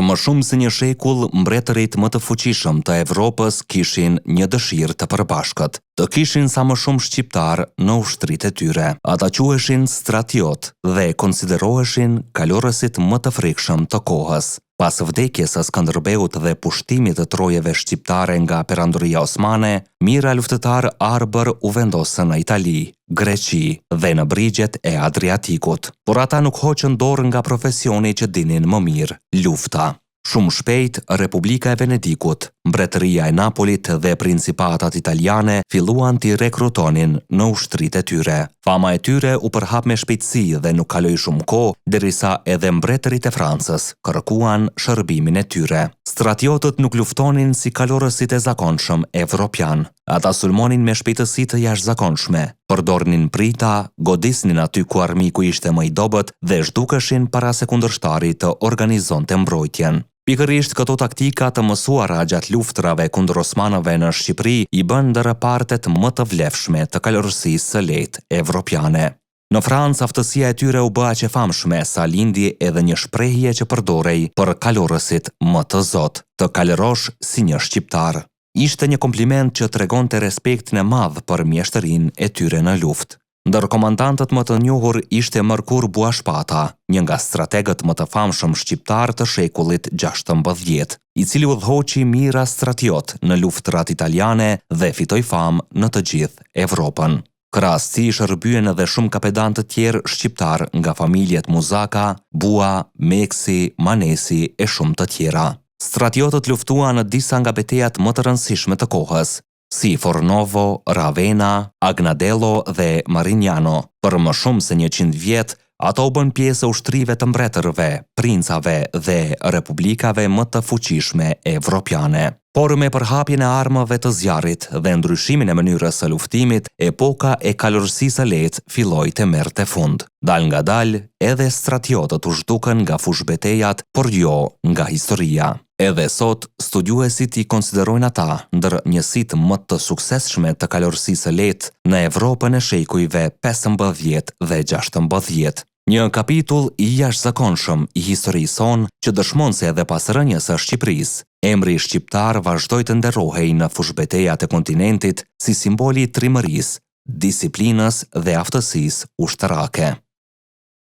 Për më shumë se një shekull, mbretërit më të fuqishëm të Evropës kishin një dëshirë të përbashkët, të kishin sa më shumë shqiptar në ushtritë e tyre. Ata quheshin stratiot dhe konsideroheshin kalorësit më të frikshëm të kohës. Pas vdekjes së Skënderbeut dhe pushtimit të trojeve shqiptare nga Perandoria Osmane, mira luftëtar arbër u vendosën në Itali, Greqi dhe në brigjet e Adriatikut. Por ata nuk hoqën dorë nga profesioni që dinin më mirë, lufta. Shumë shpejt, Republika e Venedikut, Mbretëria e Napolit dhe Principatat Italiane filluan t'i rekrutonin në ushtritë e tyre. Fama e tyre u përhap me shpejtësi dhe nuk kaloi shumë kohë derisa edhe mbretërit e Francës kërkuan shërbimin e tyre. Stratiotët nuk luftonin si kalorësit e zakonshëm evropian. Ata sulmonin me shpejtësi të jashtëzakonshme, përdornin prita, godisnin aty ku armiku ishte më i dobët dhe zhdukeshin para se kundërshtarit të organizonte mbrojtjen. Pikërisht këto taktika të mësuara gjatë luftrave kundër osmanëve në Shqipëri i bën ndër partet më të vlefshme të kalorësisë së lehtë evropiane. Në Francë, aftësia e tyre u bë aq e famshme sa lindi edhe një shprehje që përdorej për kalorësit më të zot, të kalerosh si një shqiptar. Ishte një kompliment që tregonte respektin e madh për mjeshtërinë e tyre në luftë. Ndër komandantët më të njohur ishte Mërkur Buashpata, një nga strategët më të famshëm shqiptar të shekullit 16, i cili udhëhoqi mira stratiot në luftrat italiane dhe fitoi famë në të gjithë Evropën. Krahas tij shërbyen edhe shumë kapedan të tjerë shqiptar nga familjet Muzaka, Bua, Meksi, Manesi e shumë të tjera. Stratiotët luftuan në disa nga betejat më të rëndësishme të kohës, si Fornovo, Ravenna, Agnadello dhe Marignano. Për më shumë se 100 vjet, ato u bën pjesë e ushtrive të mbretërve, princave dhe republikave më të fuqishme evropiane. Por me përhapjen e armëve të zjarrit dhe ndryshimin e mënyrës së luftimit, epoka e kalorësisë së lehtë filloi të merrte fund. Dal nga dal, edhe stratiotët u zhdukën nga fushbetejat, por jo nga historia. Edhe sot, studiuesit i konsiderojnë ata ndër njësitë më të suksesshme të kalorësisë së lehtë në Evropën e shekujve 15 dhe 16. Një kapitull i jashtëzakonshëm i historisë sonë që dëshmon se edhe pas rënies së Shqipërisë, emri shqiptar vazhdoi të nderohej në fushbetejat e kontinentit si simboli i trimërisë, disiplinës dhe aftësisë ushtarake.